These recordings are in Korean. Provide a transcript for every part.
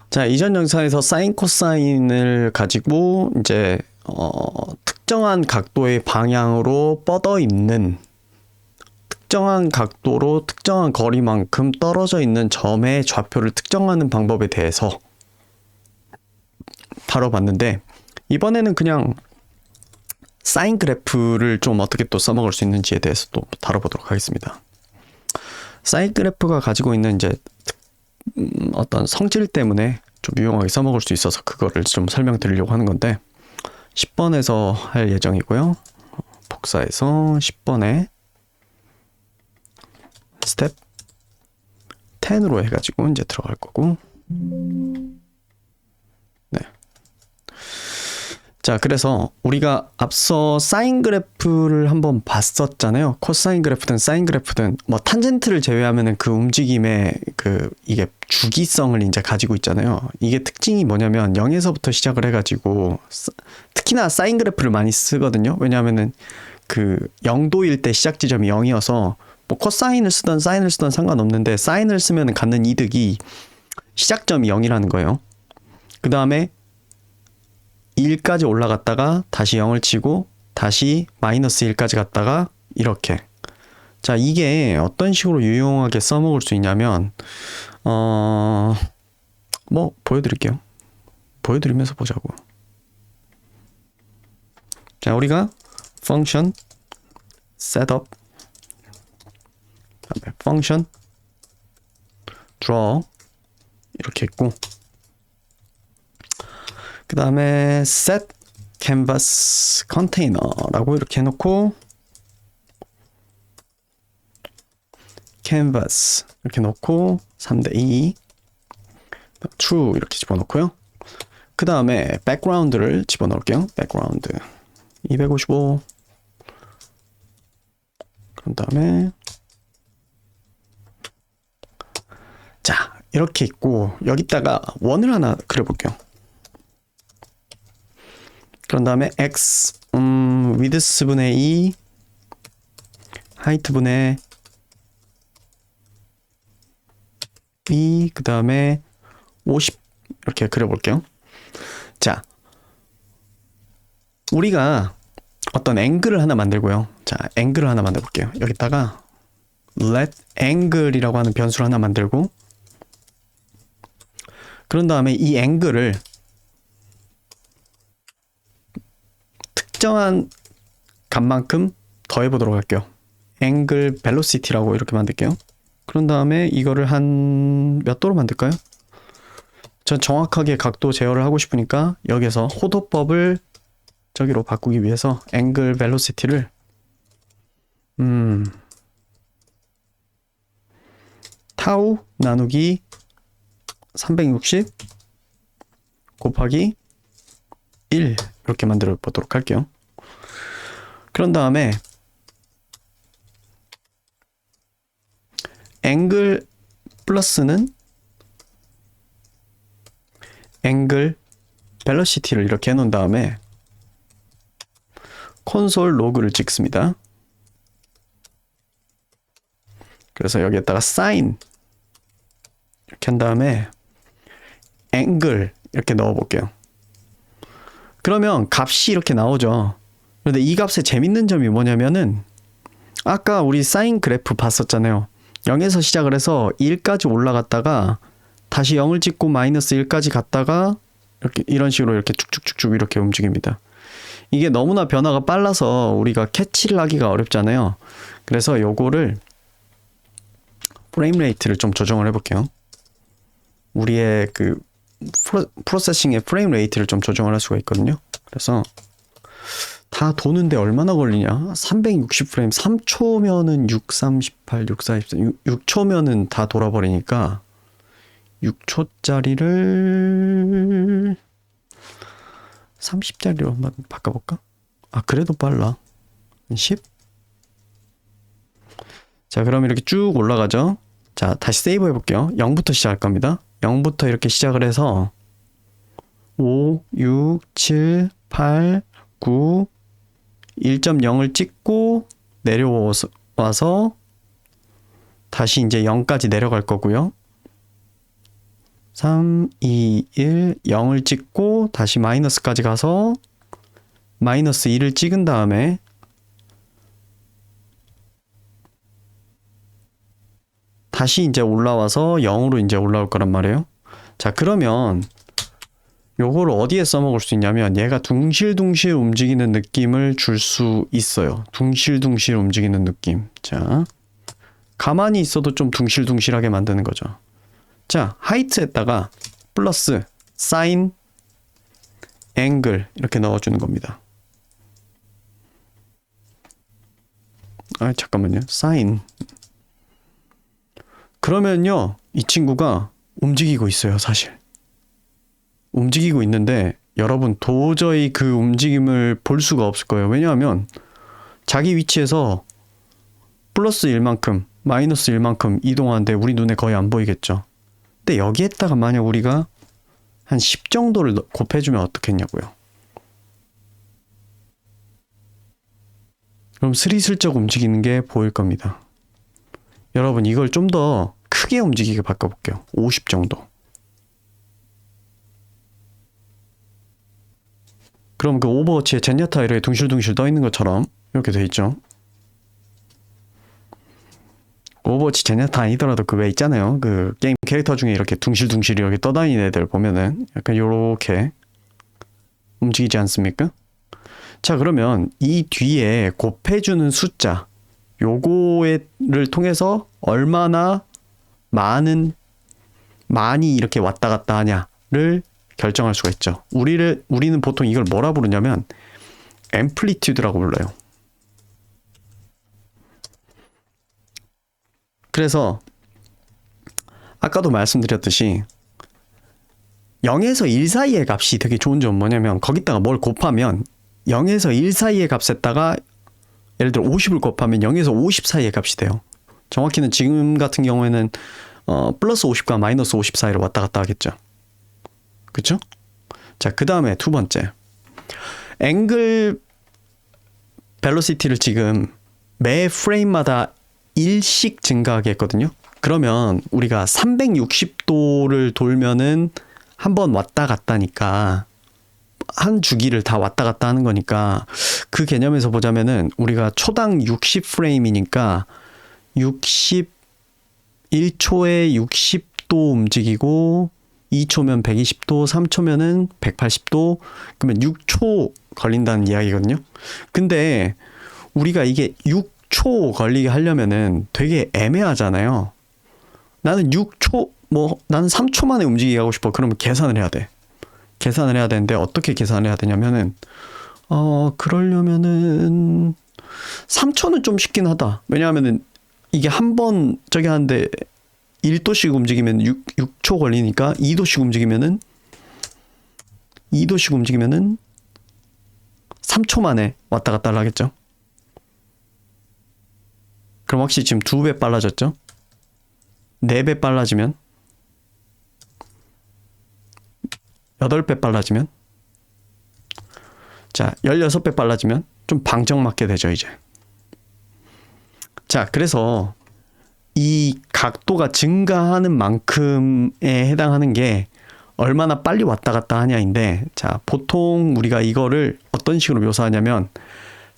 자, 이전 영상에서 사인 코사인을 가지고 이제 특정한 각도의 방향으로 뻗어 있는, 특정한 각도로 특정한 거리만큼 떨어져 있는 점의 좌표를 특정하는 방법에 대해서 다뤄봤는데, 이번에는 그냥 사인 그래프를 좀 어떻게 또 써먹을 수 있는지에 대해서 또 다뤄보도록 하겠습니다. 사인 그래프가 가지고 있는 이제 어떤 성질 때문에 좀 유용하게 써먹을 수 있어서 그거를 좀 설명드리려고 하는 건데, 10번에서 할 예정이고요. 복사해서 10번에 스텝 10으로 해가지고 이제 들어갈 거고. 네. 자, 그래서 우리가 앞서 사인 그래프를 한번 봤었잖아요. 코사인 그래프든 사인 그래프든 뭐 탄젠트를 제외하면은 그 움직임의 이게 주기성을 이제 가지고 있잖아요. 이게 특징이 뭐냐면 0에서부터 시작을 해가지고, 특히나 사인 그래프를 많이 쓰거든요. 왜냐하면은 그 0도일 때 시작 지점이 0이어서 뭐 코사인을 쓰던 사인을 쓰던 상관없는데, 사인을 쓰면 갖는 이득이 시작점이 0이라는 거예요. 그 다음에 1까지 올라갔다가 다시 0을 치고 다시 마이너스 1까지 갔다가 이렇게. 자, 이게 어떤 식으로 유용하게 써먹을 수 있냐면 뭐 보여드릴게요. 보여드리면서 보자고. 자, 우리가 function setup, function draw 이렇게 있고, 그 다음에 set canvas container라고 이렇게 해놓고, canvas 이렇게 놓고 3:2 true 이렇게 집어넣고요. 그 다음에 background를 집어넣을게요. background 255. 그런 다음에 자, 이렇게 있고, 여기다가 원을 하나 그려볼게요. 그런 다음에 x width분의 2 height분의 2, 그 다음에 50 이렇게 그려볼게요. 자, 우리가 어떤 앵글을 하나 만들고요. 자, 앵글을 하나 만들어 볼게요. 여기다가 let angle이라고 하는 변수를 하나 만들고, 그런 다음에 이 앵글을 특정한 값만큼 더해 보도록 할게요. 앵글 벨로시티라고 이렇게 만들게요. 그런 다음에 이거를 한 몇 도로 만들까요? 전 정확하게 각도 제어를 하고 싶으니까 여기서 호도법을 저기로 바꾸기 위해서 앵글 벨로시티를 타우 나누기 360 곱하기 1 이렇게 만들어 보도록 할게요. 그런 다음에 앵글 플러스는 앵글 벨로시티를 이렇게 해놓은 다음에 콘솔 로그를 찍습니다. 그래서 여기에다가 사인 이렇게 한 다음에 앵글 이렇게 넣어 볼게요. 그러면 값이 이렇게 나오죠. 그런데 이 값의 재밌는 점이 뭐냐면은, 아까 우리 사인 그래프 봤었잖아요. 0에서 시작을 해서 1까지 올라갔다가 다시 0을 찍고 마이너스 1까지 갔다가 이렇게 이런 식으로 이렇게 쭉쭉쭉쭉 이렇게 움직입니다. 이게 너무나 변화가 빨라서 우리가 캐치를 하기가 어렵잖아요. 그래서 요거를 프레임 레이트를 좀 조정을 해볼게요. 우리의 그 프로세싱의 프레임 레이트를 좀 조정을 할 수가 있거든요. 그래서 다 도는데 얼마나 걸리냐? 360프레임, 3초면은 638, 644, 6초면은 다 돌아버리니까 6초짜리를 30짜리로 한번 바꿔볼까? 아, 그래도 빨라. 10? 자, 그럼 이렇게 쭉 올라가죠. 자, 다시 세이브 해볼게요. 0부터 시작할 겁니다. 0부터 이렇게 시작을 해서 5, 6, 7, 8, 9, 1.0을 찍고 내려와서 다시 이제 0까지 내려갈 거고요. 3, 2, 1, 0을 찍고 다시 마이너스까지 가서 마이너스 1을 찍은 다음에 다시 이제 올라와서 0으로 이제 올라올 거란 말이에요. 자, 그러면 요거를 어디에 써먹을 수 있냐면 얘가 둥실둥실 움직이는 느낌을 줄 수 있어요. 둥실둥실 움직이는 느낌. 자, 가만히 있어도 좀 둥실둥실하게 만드는 거죠. 자, 하이트에다가 플러스 사인 앵글 이렇게 넣어주는 겁니다. 아, 잠깐만요. 사인. 그러면요, 이 친구가 움직이고 있어요, 사실. 움직이고 있는데 여러분 도저히 그 움직임을 볼 수가 없을 거예요. 왜냐하면 자기 위치에서 플러스 1만큼, 마이너스 1만큼 이동하는데 우리 눈에 거의 안 보이겠죠. 근데 여기에다가 만약 우리가 한 10 정도를 곱해주면 어떻겠냐고요. 그럼 스리슬쩍 움직이는 게 보일 겁니다. 여러분 이걸 좀 더 크게 움직이게 바꿔볼게요. 50 정도. 그럼 그 오버워치의 젠야타 이렇게 둥실둥실 떠 있는 것처럼 이렇게 돼 있죠. 오버워치 젠야타 아니더라도 그 왜 있잖아요. 그 게임 캐릭터 중에 이렇게 둥실둥실 이렇게 떠다니는 애들 보면은 약간 요렇게 움직이지 않습니까? 자, 그러면 이 뒤에 곱해주는 숫자 요거를 통해서 얼마나 많이 이렇게 왔다 갔다 하냐를 결정할 수가 있죠. 우리는 보통 이걸 뭐라 부르냐면 앰플리튜드라고 불러요. 그래서 아까도 말씀드렸듯이 0에서 1 사이의 값이 되게 좋은 점은 뭐냐면 거기다가 뭘 곱하면 0에서 1 사이의 값에다가 예를 들어 50을 곱하면 0에서 50 사이의 값이 돼요. 정확히는 지금 같은 경우에는 플러스 50과 마이너스 50 사이로 왔다 갔다 하겠죠. 그쵸? 자, 그 다음에 두 번째. 앵글 벨로시티를 지금 매 프레임마다 1씩 증가하게 했거든요. 그러면 우리가 360도를 돌면은 한 번 왔다 갔다니까 한 주기를 다 왔다 갔다 하는 거니까 그 개념에서 보자면은 우리가 초당 60 프레임이니까 1초에 60도 움직이고 2초면 120도, 3초면은 180도, 그러면 6초 걸린다는 이야기거든요. 근데 우리가 이게 6초 걸리게 하려면은 되게 애매하잖아요. 나는 6초, 나는 3초 만에 움직이게 하고 싶어. 그러면 계산을 해야 돼. 계산을 해야 되는데 어떻게 계산을 해야 되냐면은 그러려면은 3초는 좀 쉽긴 하다. 왜냐하면은 이게 한 번 저기 하는데 1도씩 움직이면 6초 걸리니까 2도씩 움직이면은 3초 만에 왔다 갔다 하겠죠. 그럼 확실히 지금 2배 빨라졌죠. 4배 빨라지면 8배 빨라지면 자 16배 빨라지면 좀 방정맞게 되죠 이제. 자, 그래서 이 각도가 증가하는 만큼에 해당하는 게 얼마나 빨리 왔다 갔다 하냐인데, 자, 보통 우리가 이거를 어떤 식으로 묘사하냐면,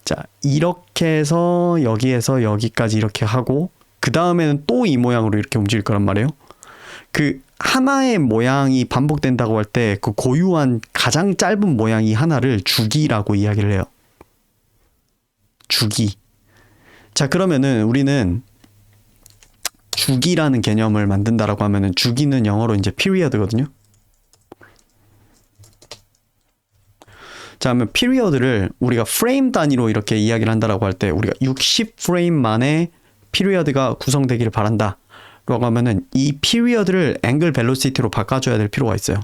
자, 이렇게 해서 여기에서 여기까지 이렇게 하고, 그 다음에는 또 이 모양으로 이렇게 움직일 거란 말이에요. 그 하나의 모양이 반복된다고 할 때 그 고유한 가장 짧은 모양이 하나를 주기라고 이야기를 해요. 주기. 자, 그러면은 우리는 주기라는 개념을 만든다라고 하면은 주기는 영어로 이제 period거든요. 자, 그러면 period를 우리가 프레임 단위로 이렇게 이야기를 한다라고 할 때 우리가 60 프레임 만에 period가 구성되기를 바란다 라고 하면은 이 period를 angle velocity로 바꿔줘야 될 필요가 있어요.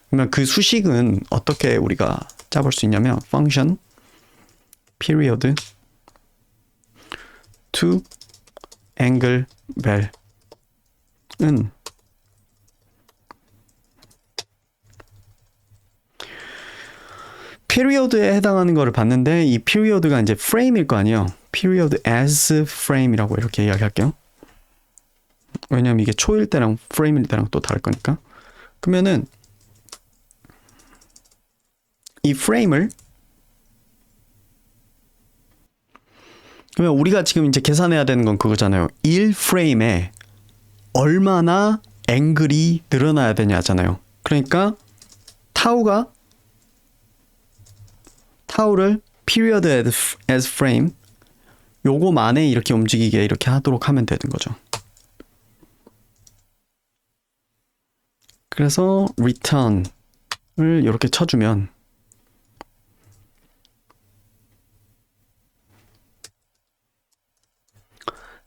그러면 그 수식은 어떻게 우리가 짜볼 수 있냐면 function period to angle vel은 period에 해당하는 거를 봤는데 이 period가 이제 frame일 거 아니에요. period as frame이라고 이렇게 이야기할게요. 왜냐면 이게 초일 때랑 frame일 때랑 또 다를 거니까. 그러면은 이 프레임을, 그러면 우리가 지금 이제 계산해야 되는 건 그거잖아요. 1프레임에 얼마나 앵글이 늘어나야 되냐잖아요. 그러니까 타우를 period as frame 요거만에 이렇게 움직이게 이렇게 하도록 하면 되는 거죠. 그래서 return을 이렇게 쳐주면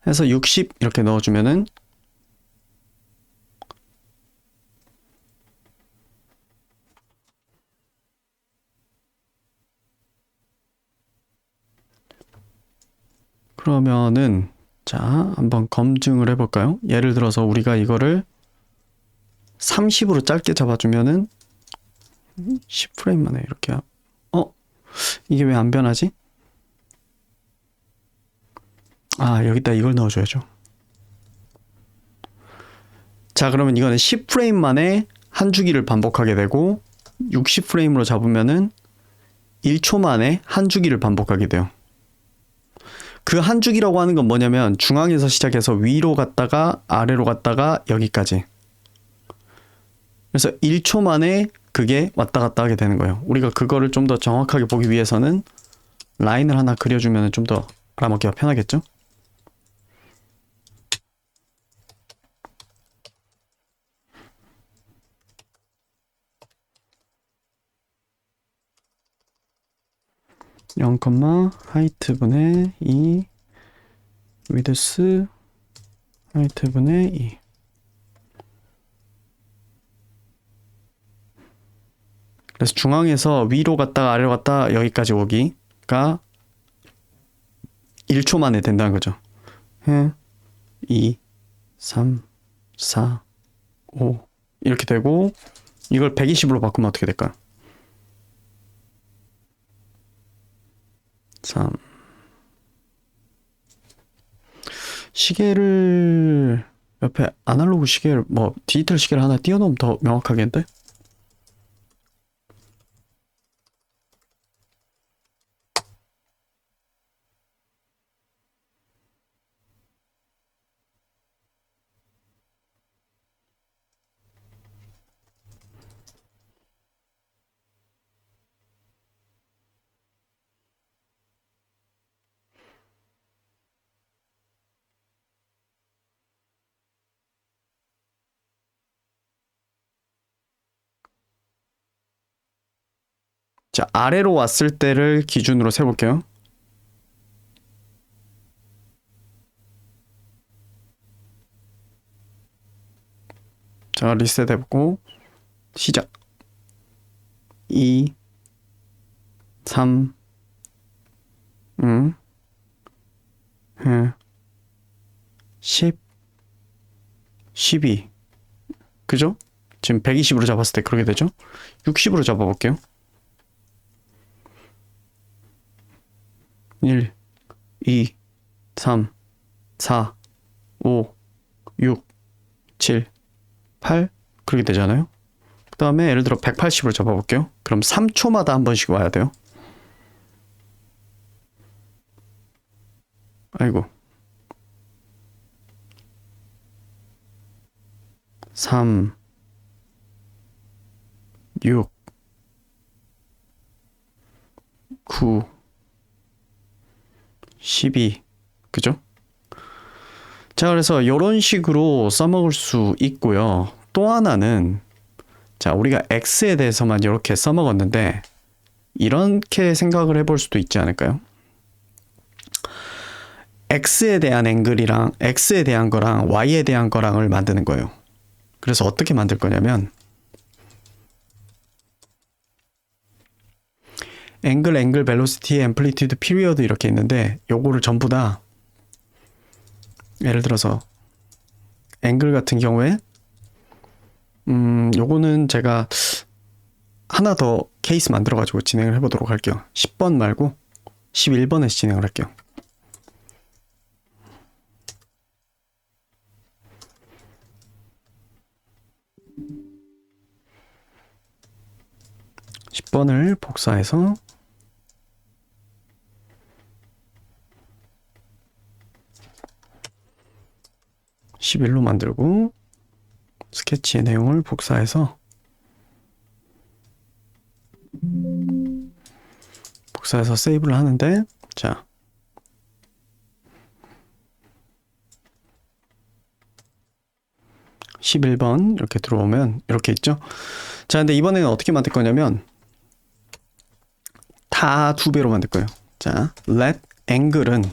해서 60 이렇게 넣어주면은 그러면은 자 한번 검증을 해볼까요? 예를 들어서 우리가 이거를 30으로 짧게 잡아주면은 10프레임 만에 이렇게 이게 왜 안 변하지? 여기다 이걸 넣어줘야죠. 자 그러면 이거는 10프레임 만에 한 주기를 반복하게 되고 60프레임으로 잡으면은 1초 만에 한 주기를 반복하게 돼요. 그 한 주기라고 하는 건 뭐냐면 중앙에서 시작해서 위로 갔다가 아래로 갔다가 여기까지. 그래서 1초 만에 그게 왔다 갔다 하게 되는 거예요. 우리가 그거를 좀 더 정확하게 보기 위해서는 라인을 하나 그려주면 좀 더 알아먹기가 편하겠죠? (0, 하이트분의 2 위드스 하이트분의 2) 그래서 중앙에서 위로 갔다가 아래로 갔다가 여기까지 오기가 1초 만에 된다는 거죠. 2, 3, 4, 5 이렇게 되고 이걸 120으로 바꾸면 어떻게 될까요? 3 시계를 옆에 아날로그 시계를 디지털 시계를 하나 띄워놓으면 더 명확하겠는데? 자, 아래로 왔을 때를 기준으로 세볼게요. 자, 리셋 해보고 시작. 2 3 10 12 그죠? 지금 120으로 잡았을 때 그렇게 되죠? 60으로 잡아볼게요. 1 2 3 4 5 6 7 8 그렇게 되잖아요. 그 다음에 예를 들어 180으로 잡아볼게요. 그럼 3초마다 한 번씩 와야 돼요. 아이고 3 6 9 12 그죠? 자 그래서 이런 식으로 써먹을 수 있고요. 또 하나는 자 우리가 x에 대해서만 이렇게 써먹었는데 이렇게 생각을 해볼 수도 있지 않을까요? x에 대한 앵글이랑 x에 대한 거랑 y에 대한 거랑을 만드는 거예요. 그래서 어떻게 만들 거냐면 앵글, 벨로시티, 앰플리튜드, 피리어드 이렇게 있는데 요거를 전부 다 예를 들어서 앵글 같은 경우에 요거는 제가 하나 더 케이스 만들어 가지고 진행을 해보도록 할게요. 10번 말고 11번에서 진행을 할게요. 6번을 복사해서 11로 만들고 스케치의 내용을 복사해서 세이브를 하는데, 자, 11번 이렇게 들어오면 이렇게 있죠. 자, 근데 이번에는 어떻게 만들 거냐면 다 2배로 만들 거예요. 자, let angle은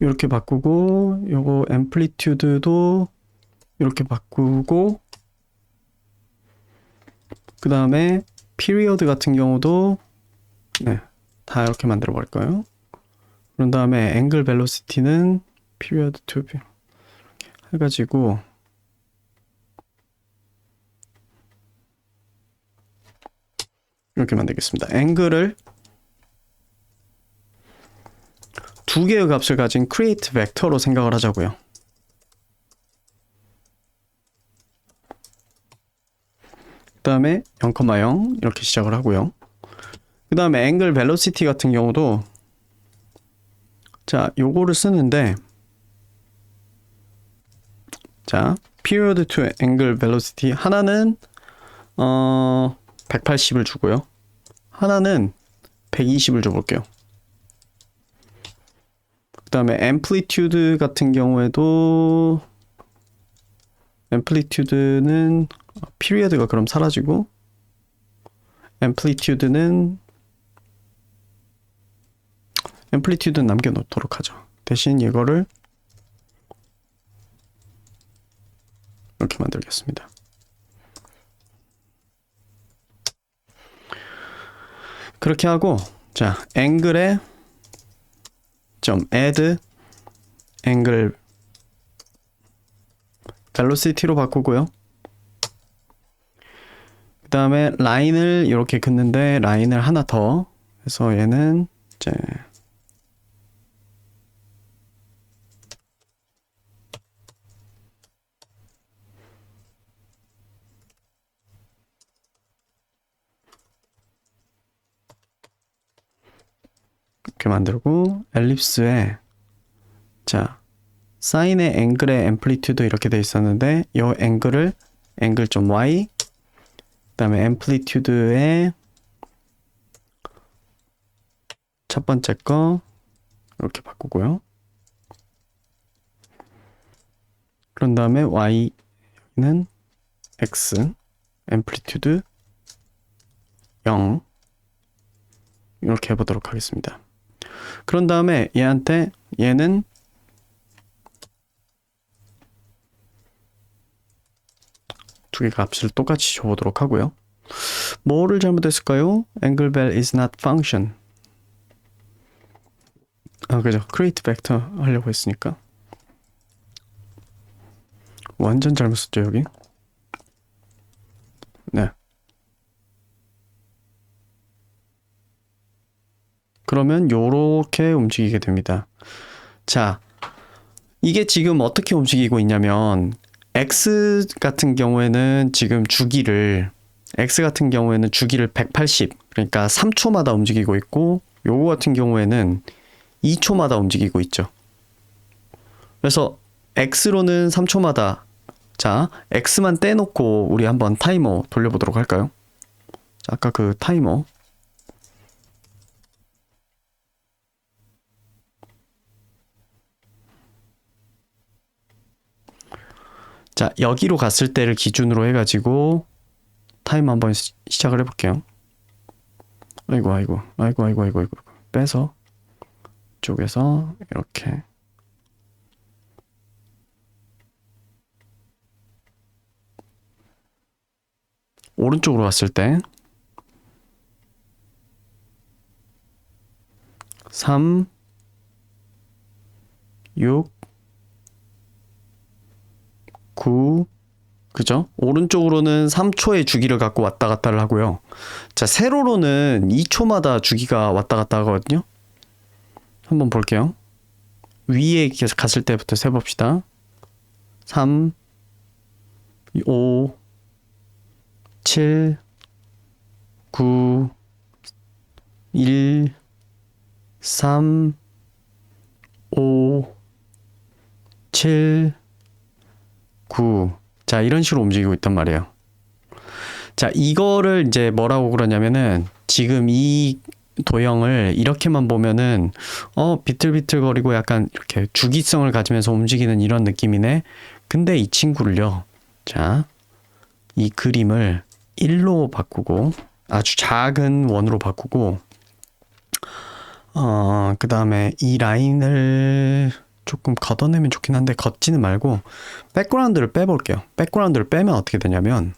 이렇게 바꾸고, 요거 앰플리튜드도 이렇게 바꾸고, 그 다음에 피리어드 같은 경우도 네, 다 이렇게 만들어 버릴 거예요. 그런 다음에 앵글 벨로시티는 피리어드 투 해가지고 이렇게 만들겠습니다. 앵글을 2개의 값을 가진 create 벡터로 생각을 하자고요. 그 다음에 0,0 이렇게 시작을 하고요. 그 다음에 앵글 벨로시티 같은 경우도 자, 요거를 쓰는데, 자, period to angle velocity 하나는 180을 주고요. 하나는 120을 줘볼게요. 그 다음에 amplitude 같은 경우에도 amplitude는 period가 그럼 사라지고 amplitude는 남겨놓도록 하죠. 대신 이거를 이렇게 만들겠습니다. 그렇게 하고, 자, 앵글에 점 add angle velocity로 바꾸고요. 그 다음에 라인을 이렇게 긋는데 라인을 하나 더 해서 얘는 이제 이렇게 만들고, 엘립스에 자, 사인의 앵글의 앰플리튜드 이렇게 돼 있었는데 이 앵글을 앵글 좀 y, 그 다음에 앰플리튜드의 첫 번째 거 이렇게 바꾸고요. 그런 다음에 y는 x, 앰플리튜드 0 이렇게 해보도록 하겠습니다. 그런 다음에 얘는 두 개 값을 똑같이 줘보도록 하고요. 뭐를 잘못했을까요? angle vel is not function. 그죠. create vector 하려고 했으니까. 완전 잘못 썼죠, 여기. 네. 그러면 요렇게 움직이게 됩니다. 자, 이게 지금 어떻게 움직이고 있냐면 x 같은 경우에는 지금 주기를 180, 그러니까 3초마다 움직이고 있고, 요거 같은 경우에는 2초마다 움직이고 있죠. 그래서 x로는 3초마다, 자, x만 떼놓고 우리 한번 타이머 돌려보도록 할까요? 자, 아까 그 타이머, 자, 여기로 갔을 때를 기준으로 해가지고 타이머 한번 시작을 해볼게요. 아이고 빼서 쪽에서 이렇게 오른쪽으로 왔을 때 3, 6, 9, 그죠? 오른쪽으로는 3초의 주기를 갖고 왔다 갔다를 하고요. 자, 세로로는 2초마다 주기가 왔다 갔다 하거든요. 한번 볼게요. 위에 계속 갔을 때부터 세봅시다. 3, 5, 7, 9, 1, 3, 5, 7, 9. 자, 이런 식으로 움직이고 있단 말이에요. 자, 이거를 이제 뭐라고 그러냐면은 지금 이 도형을 이렇게만 보면은 비틀비틀거리고 약간 이렇게 주기성을 가지면서 움직이는 이런 느낌이네. 근데 이 친구를요. 자, 이 그림을 1로 바꾸고 아주 작은 원으로 바꾸고 그 다음에 이 라인을 조금 걷어내면 좋긴 한데 걷지는 말고 백그라운드를 빼볼게요. 백그라운드를 빼면 어떻게 되냐면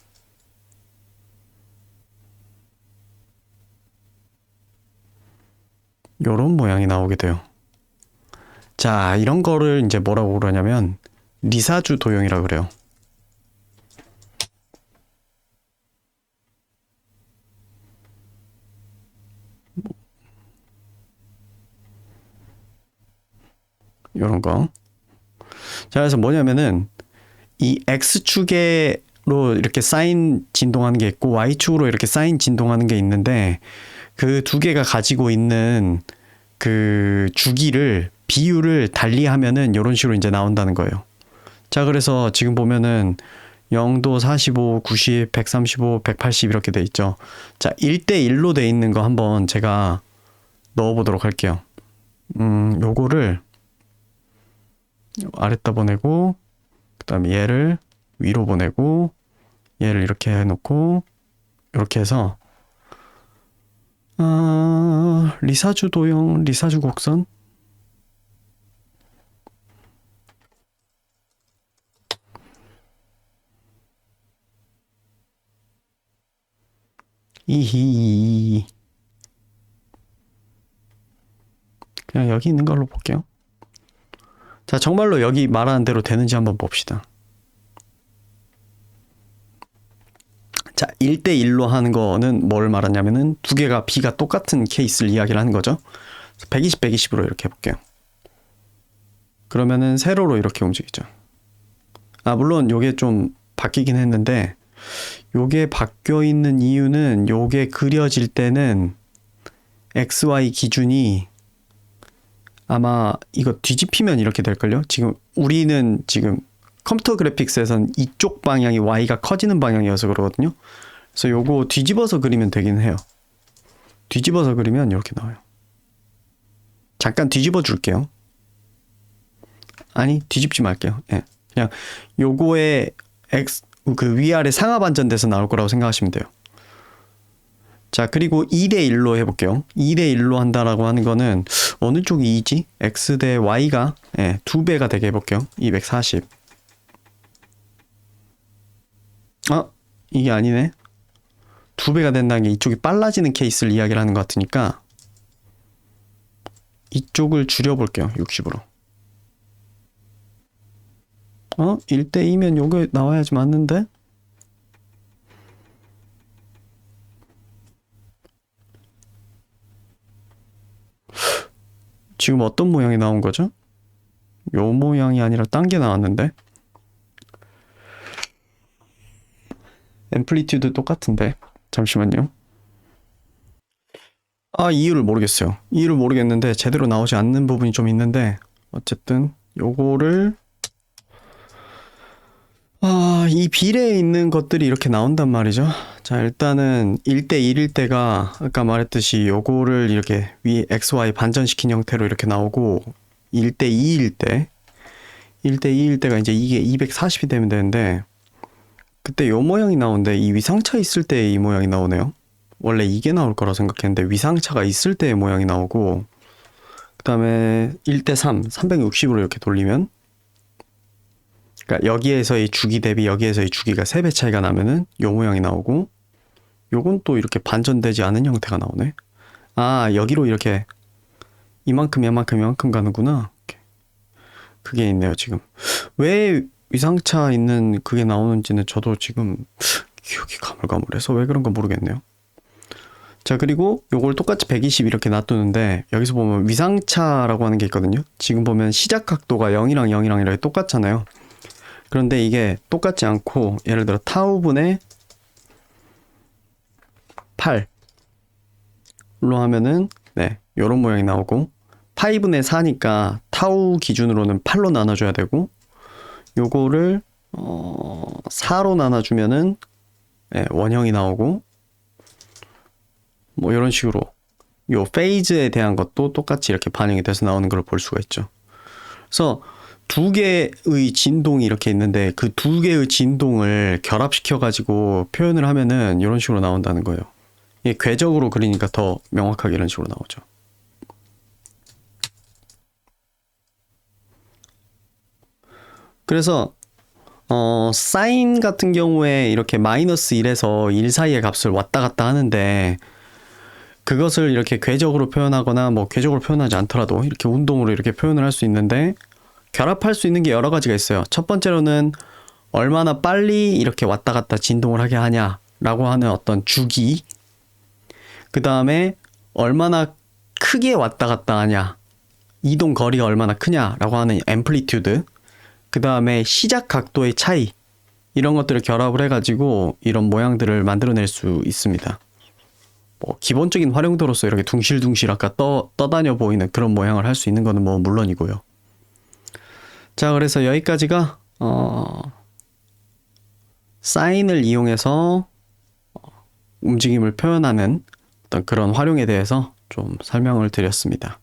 요런 모양이 나오게 돼요. 자, 이런 거를 이제 뭐라고 그러냐면 리사주 도형이라 그래요. 요런 거. 자, 그래서 뭐냐면은 이 X축으로 이렇게 사인 진동하는 게 있고 Y축으로 이렇게 사인 진동하는 게 있는데 그 두 개가 가지고 있는 그 주기를 비율을 달리 하면은 이런 식으로 이제 나온다는 거예요. 자, 그래서 지금 보면은 0도 45, 90, 135, 180 이렇게 돼 있죠. 자, 1대1로 돼 있는 거 한번 제가 넣어 보도록 할게요. 요거를 아래다 보내고 그다음에 얘를 위로 보내고 얘를 이렇게 해놓고 이렇게 해서 리사주 도형, 리사주 곡선. 이히. 그냥 여기 있는 걸로 볼게요. 자, 정말로 여기 말하는 대로 되는지 한번 봅시다. 자, 1대1로 하는 거는 뭘 말하냐면은 두 개가 B가 똑같은 케이스를 이야기를 하는 거죠. 120, 120으로 이렇게 해볼게요. 그러면은 세로로 이렇게 움직이죠. 물론 요게 좀 바뀌긴 했는데 요게 바뀌어 있는 이유는 요게 그려질 때는 XY 기준이 아마 이거 뒤집히면 이렇게 될걸요? 지금 우리는 지금 컴퓨터 그래픽스에선 이쪽 방향이 Y가 커지는 방향이어서 그러거든요. 그래서 요거 뒤집어서 그리면 되긴 해요. 뒤집어서 그리면 이렇게 나와요. 잠깐 뒤집어 줄게요. 아니, 뒤집지 말게요. 예. 그냥 요거에 그 위아래 상하 반전돼서 나올 거라고 생각하시면 돼요. 자, 그리고 2대1로 해볼게요. 2대1로 한다라고 하는 거는 어느 쪽이 2지? X 대 Y가 2배가 되게 해볼게요. 240. 이게 아니네. 2배가 된다는 게 이쪽이 빨라지는 케이스를 이야기를 하는 것 같으니까 이쪽을 줄여볼게요. 60으로. 1대2면 요게 나와야지 맞는데? 지금 어떤 모양이 나온 거죠? 요 모양이 아니라 딴 게 나왔는데? 앰플리튜드 똑같은데? 잠시만요. 이유를 모르겠어요. 이유를 모르겠는데 제대로 나오지 않는 부분이 좀 있는데 어쨌든 요거를 이 비례에 있는 것들이 이렇게 나온단 말이죠. 자, 일단은 1대1일 때가 아까 말했듯이 요거를 이렇게 위 XY 반전시킨 형태로 이렇게 나오고 1대2일 때가 이제 이게 240이 되면 되는데 그때 요 모양이 나오는데 이 위상차 있을 때 이 모양이 나오네요. 원래 이게 나올 거라 생각했는데 위상차가 있을 때의 모양이 나오고 그 다음에 1대3, 360으로 이렇게 돌리면 그러니까 여기에서의 주기 대비 여기에서의 주기가 3배 차이가 나면은 요 모양이 나오고 요건 또 이렇게 반전되지 않은 형태가 나오네. 여기로 이렇게 이만큼 가는구나. 그게 있네요. 지금 왜 위상차 있는 그게 나오는지는 저도 지금 기억이 가물가물해서 왜 그런가 모르겠네요. 자, 그리고 요걸 똑같이 120 이렇게 놔두는데 여기서 보면 위상차라고 하는 게 있거든요. 지금 보면 시작 각도가 0이랑 0이랑 이렇게 똑같잖아요. 그런데 이게 똑같지 않고 예를 들어 타우분의 8로 하면은 네, 요런 모양이 나오고 파이분의 4니까 타우 기준으로는 8로 나눠줘야 되고 요거를 4로 나눠주면은 네, 원형이 나오고 뭐 이런 식으로 요 페이즈에 대한 것도 똑같이 이렇게 반영이 돼서 나오는 걸 볼 수가 있죠. 그래서 두 개의 진동이 이렇게 있는데 그 두 개의 진동을 결합시켜 가지고 표현을 하면은 이런 식으로 나온다는 거예요. 이게 궤적으로 그리니까 더 명확하게 이런 식으로 나오죠. 그래서 사인 같은 경우에 이렇게 마이너스 1에서 1 사이의 값을 왔다 갔다 하는데 그것을 이렇게 궤적으로 표현하거나 뭐 궤적으로 표현하지 않더라도 이렇게 운동으로 이렇게 표현을 할 수 있는데 결합할 수 있는 게 여러 가지가 있어요. 첫 번째로는 얼마나 빨리 이렇게 왔다 갔다 진동을 하게 하냐라고 하는 어떤 주기, 그 다음에 얼마나 크게 왔다 갔다 하냐, 이동 거리가 얼마나 크냐라고 하는 앰플리튜드, 그 다음에 시작 각도의 차이, 이런 것들을 결합을 해가지고 이런 모양들을 만들어낼 수 있습니다. 뭐 기본적인 활용도로서 이렇게 둥실둥실 아까 떠다녀 보이는 그런 모양을 할 수 있는 거는 뭐 물론이고요. 자, 그래서 여기까지가 사인을 이용해서 움직임을 표현하는 어떤 그런 활용에 대해서 좀 설명을 드렸습니다.